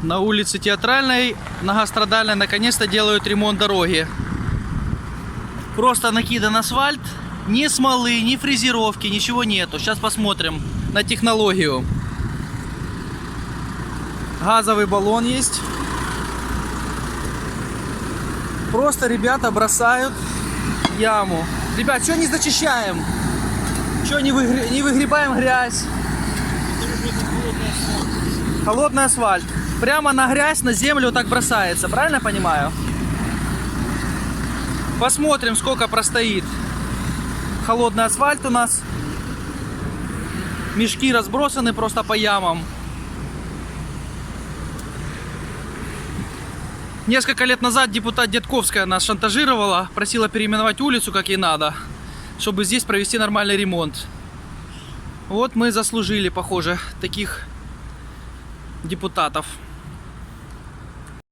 На улице Театральной, многострадальной, наконец-то делают ремонт дороги. Просто накидан асфальт, ни смолы, ни фрезеровки, ничего нету. Сейчас посмотрим на технологию. Газовый баллон есть. Просто ребята бросают яму. Ребят, что не зачищаем? Что не выгребаем грязь? Холодный асфальт. Прямо на грязь, на землю так бросается. Правильно я понимаю? Посмотрим, сколько простоит. Холодный асфальт у нас. Мешки разбросаны просто по ямам. Несколько лет назад депутат Дедковская нас шантажировала, просила переименовать улицу как ей надо, чтобы здесь провести нормальный ремонт. Вот мы заслужили, похоже, таких депутатов.